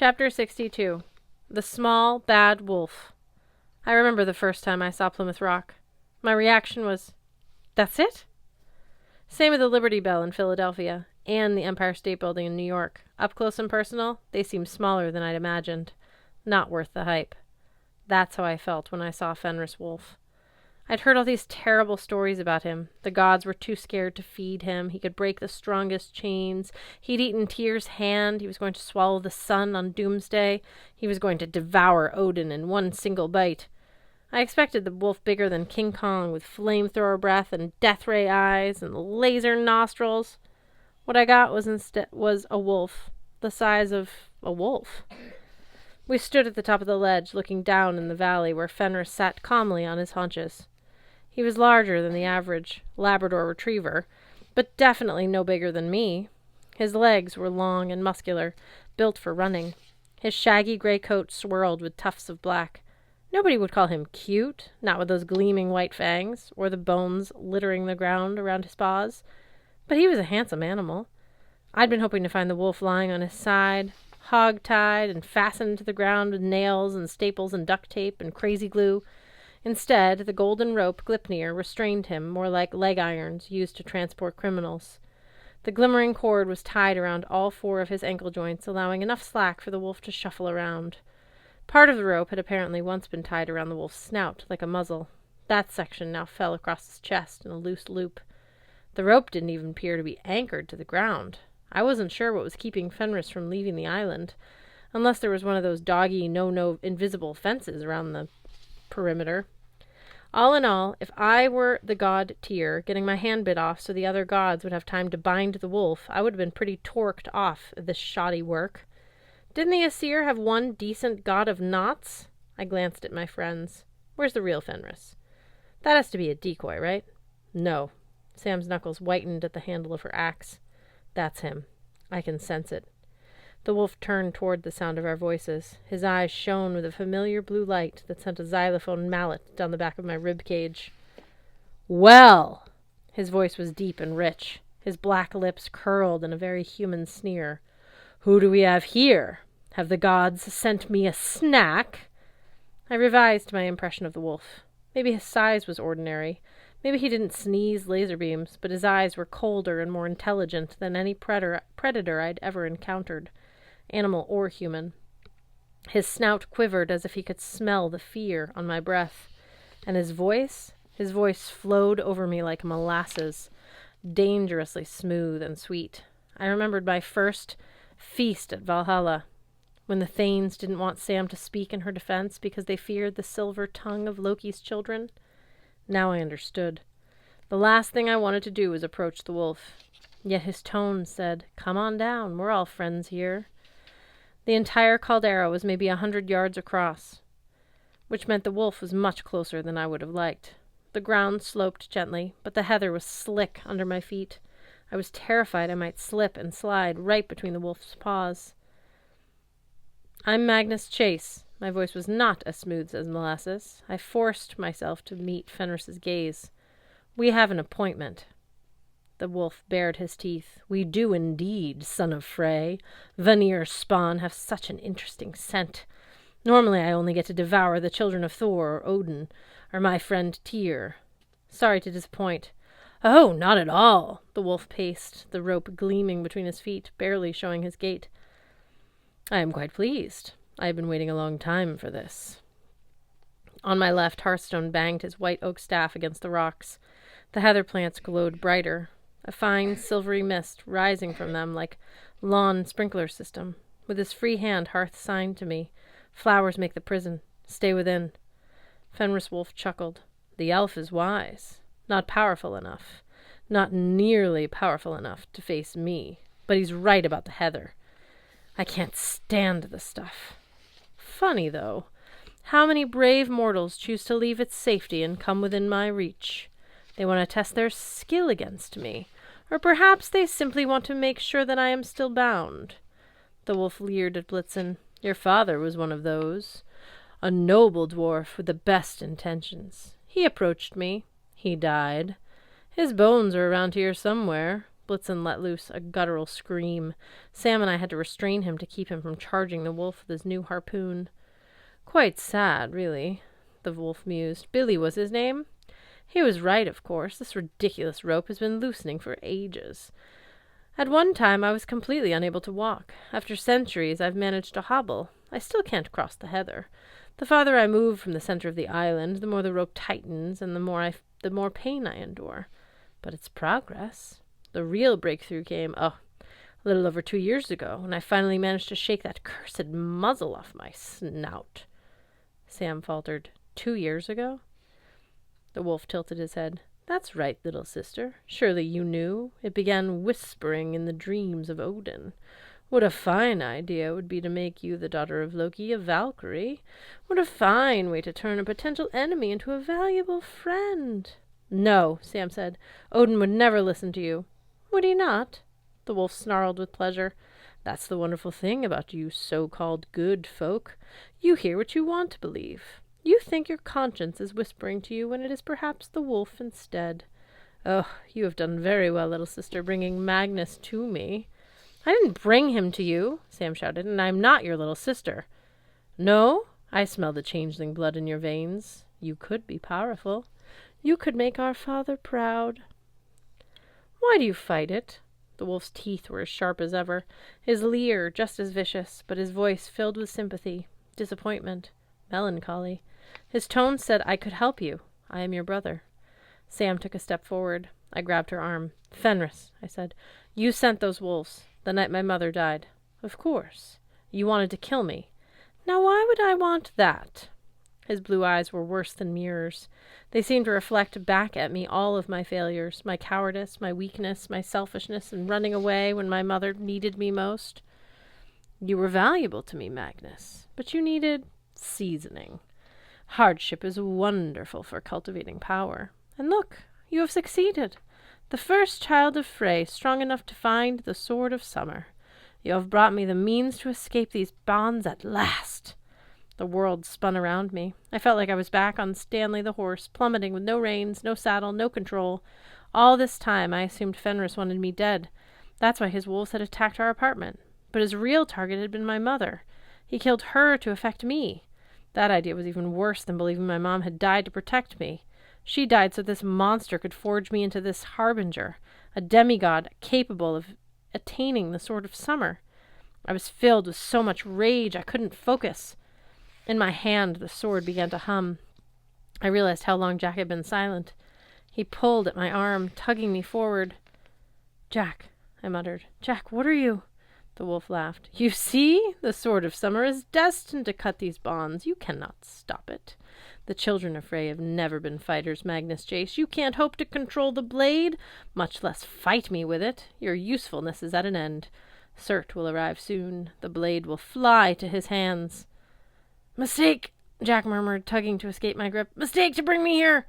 Chapter 62. The Small, Bad Wolf. I remember the first time I saw Plymouth Rock. My reaction was, "That's it?" Same with the Liberty Bell in Philadelphia, and the Empire State Building in New York. Up close and personal, they seemed smaller than I'd imagined. Not worth the hype. That's how I felt when I saw Fenris Wolf. I'd heard all these terrible stories about him. The gods were too scared to feed him. He could break the strongest chains. He'd eaten Tyr's hand. He was going to swallow the sun on Doomsday. He was going to devour Odin in one single bite. I expected the wolf bigger than King Kong, with flamethrower breath and death ray eyes and laser nostrils. What I got was a wolf, the size of a wolf. We stood at the top of the ledge, looking down in the valley where Fenris sat calmly on his haunches. He was larger than the average Labrador retriever, but definitely no bigger than me. His legs were long and muscular, built for running. His shaggy gray coat swirled with tufts of black. Nobody would call him cute, not with those gleaming white fangs, or the bones littering the ground around his paws. But he was a handsome animal. I'd been hoping to find the wolf lying on his side, hog-tied and fastened to the ground with nails and staples and duct tape and crazy glue. Instead, the golden rope Gleipnir restrained him, more like leg irons used to transport criminals. The glimmering cord was tied around all four of his ankle joints, allowing enough slack for the wolf to shuffle around. Part of the rope had apparently once been tied around the wolf's snout, like a muzzle. That section now fell across his chest in a loose loop. The rope didn't even appear to be anchored to the ground. I wasn't sure what was keeping Fenris from leaving the island, unless there was one of those doggy, no invisible fences around the perimeter. All in all, if I were the god Tyr, getting my hand bit off so the other gods would have time to bind the wolf, I would have been pretty torqued off this shoddy work. Didn't the Aesir have one decent god of knots? I glanced at my friends. Where's the real Fenris? That has to be a decoy, right? No. Sam's knuckles whitened at the handle of her axe. That's him. I can sense it. The wolf turned toward the sound of our voices. His eyes shone with a familiar blue light that sent a xylophone mallet down the back of my rib cage. Well! His voice was deep and rich. His black lips curled in a very human sneer. Who do we have here? Have the gods sent me a snack? I revised my impression of the wolf. Maybe his size was ordinary. Maybe he didn't sneeze laser beams, but his eyes were colder and more intelligent than any predator I'd ever encountered, animal or human. His snout quivered as if he could smell the fear on my breath. And his voice flowed over me like molasses, dangerously smooth and sweet. I remembered my first feast at Valhalla, when the Thanes didn't want Sam to speak in her defense because they feared the silver tongue of Loki's children. Now I understood. The last thing I wanted to do was approach the wolf. Yet his tone said, "Come on down, we're all friends here." The entire caldera was maybe 100 yards across, which meant the wolf was much closer than I would have liked. The ground sloped gently, but the heather was slick under my feet. I was terrified I might slip and slide right between the wolf's paws. I'm Magnus Chase. My voice was not as smooth as molasses. I forced myself to meet Fenris's gaze. We have an appointment. The wolf bared his teeth. We do indeed, son of Frey. Vanir's spawn have such an interesting scent. Normally I only get to devour the children of Thor or Odin, or my friend Tyr. Sorry to disappoint. Oh, not at all. The wolf paced, the rope gleaming between his feet, barely showing his gait. I am quite pleased. I have been waiting a long time for this. On my left, Hearthstone banged his white oak staff against the rocks. The heather plants glowed brighter, a fine silvery mist rising from them like lawn sprinkler system. With his free hand, Hearth signed to me, "Flowers make the prison. Stay within." Fenris Wolf chuckled. The elf is wise. Not powerful enough. Not nearly powerful enough to face me. But he's right about the heather. I can't stand the stuff. Funny, though. How many brave mortals choose to leave its safety and come within my reach? They want to test their skill against me. Or perhaps they simply want to make sure that I am still bound. The wolf leered at Blitzen. Your father was one of those. A noble dwarf with the best intentions. He approached me. He died. His bones are around here somewhere. Blitzen let loose a guttural scream. Sam and I had to restrain him to keep him from charging the wolf with his new harpoon. Quite sad, really, the wolf mused. Billy was his name. He was right, of course. This ridiculous rope has been loosening for ages. At one time I was completely unable to walk. After centuries I've managed to hobble. I still can't cross the heather. The farther I move from the center of the island, the more the rope tightens and the more pain I endure. But it's progress. The real breakthrough came, a little over 2 years ago, when I finally managed to shake that cursed muzzle off my snout. Sam faltered. 2 years ago? The wolf tilted his head. That's right, little sister. Surely you knew. It began whispering in the dreams of Odin. What a fine idea it would be to make you, the daughter of Loki, a Valkyrie. What a fine way to turn a potential enemy into a valuable friend. No, Sam said. Odin would never listen to you. Would he not? The wolf snarled with pleasure. That's the wonderful thing about you so-called good folk. You hear what you want to believe. You think your conscience is whispering to you when it is perhaps the wolf instead. Oh, you have done very well, little sister, bringing Magnus to me. I didn't bring him to you, Sam shouted, and I am not your little sister. No, I smell the changeling blood in your veins. You could be powerful. You could make our father proud. Why do you fight it? The wolf's teeth were as sharp as ever, his leer just as vicious, but his voice filled with sympathy, disappointment, melancholy. His tone said, I could help you. I am your brother. Sam took a step forward. I grabbed her arm. Fenris, I said, you sent those wolves the night my mother died. Of course. You wanted to kill me. Now why would I want that? His blue eyes were worse than mirrors. They seemed to reflect back at me all of my failures, my cowardice, my weakness, my selfishness, and running away when my mother needed me most. You were valuable to me, Magnus, but you needed seasoning. Hardship is wonderful for cultivating power. And look, you have succeeded. The first child of Frey, strong enough to find the sword of summer. You have brought me the means to escape these bonds at last. The world spun around me. I felt like I was back on Stanley the horse, plummeting with no reins, no saddle, no control. All this time I assumed Fenris wanted me dead. That's why his wolves had attacked our apartment. But his real target had been my mother. He killed her to affect me. That idea was even worse than believing my mom had died to protect me. She died so this monster could forge me into this harbinger, a demigod capable of attaining the sword of summer. I was filled with so much rage I couldn't focus. In my hand, the sword began to hum. I realized how long Jack had been silent. He pulled at my arm, tugging me forward. Jack, I muttered. Jack, what are you? The wolf laughed. You see, the sword of summer is destined to cut these bonds. You cannot stop it. The children of Frey have never been fighters, Magnus Chase. You can't hope to control the blade, much less fight me with it. Your usefulness is at an end. Surt will arrive soon. The blade will fly to his hands. Mistake, Jack murmured, tugging to escape my grip. Mistake to bring me here.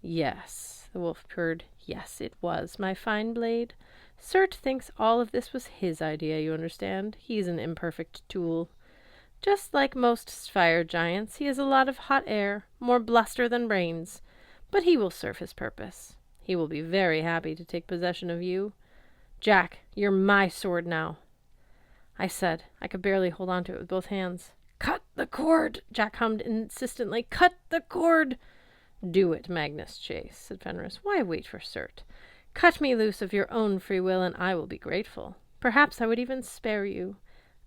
Yes, the wolf purred. Yes, it was my fine blade. Surt thinks all of this was his idea, you understand. He's an imperfect tool. Just like most fire giants, he has a lot of hot air, more bluster than brains. But he will serve his purpose. He will be very happy to take possession of you. Jack, you're my sword now. I said. I could barely hold on to it with both hands. Cut the cord, Jack hummed insistently. Cut the cord. Do it, Magnus Chase, said Fenris. Why wait for Surt? Cut me loose of your own free will, and I will be grateful. Perhaps I would even spare you.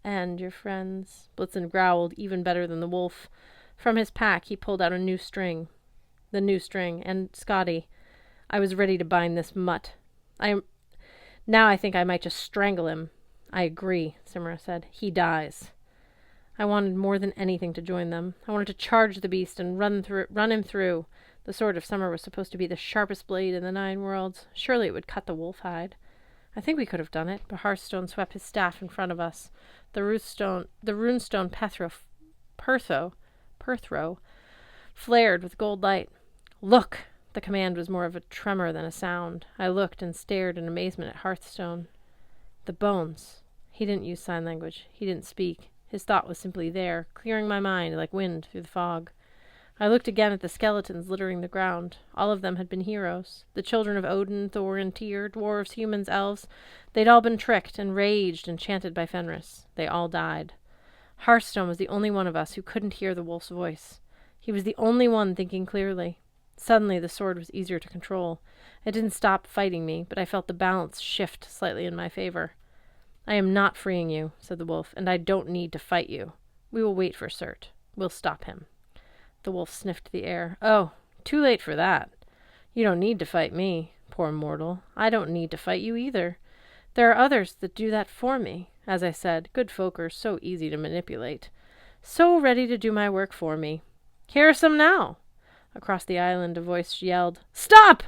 And your friends. Blitzen growled even better than the wolf. From his pack he pulled out a new string. The new string. And Scotty. I was ready to bind this mutt. Now I think I might just strangle him. I agree, Simra said. He dies. I wanted more than anything to join them. I wanted to charge the beast and run him through. The sword of summer was supposed to be the sharpest blade in the 9 worlds. Surely it would cut the wolf hide. I think we could have done it, but Hearthstone swept his staff in front of us. The runestone Perthro flared with gold light. Look! The command was more of a tremor than a sound. I looked and stared in amazement at Hearthstone. The bones. He didn't use sign language. He didn't speak. His thought was simply there, clearing my mind like wind through the fog. I looked again at the skeletons littering the ground. All of them had been heroes. The children of Odin, Thor, and Tyr, dwarves, humans, elves. They'd all been tricked, enraged, enchanted by Fenris. They all died. Hearthstone was the only one of us who couldn't hear the wolf's voice. He was the only one thinking clearly. Suddenly the sword was easier to control. It didn't stop fighting me, but I felt the balance shift slightly in my favor. I am not freeing you, said the wolf, and I don't need to fight you. We will wait for Surt. We'll stop him. The wolf sniffed the air. Oh, too late for that. You don't need to fight me, poor mortal. I don't need to fight you either. There are others that do that for me. As I said, good folk are so easy to manipulate. So ready to do my work for me. Here are some now. Across the island a voice yelled, Stop!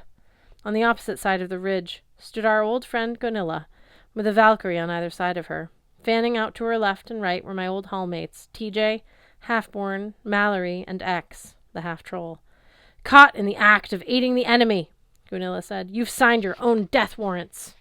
On the opposite side of the ridge stood our old friend Gunilla, with a Valkyrie on either side of her. Fanning out to her left and right were my old hallmates, TJ, Halfborn, Mallory, and X, the half-troll. Caught in the act of aiding the enemy, Gunilla said. You've signed your own death warrants.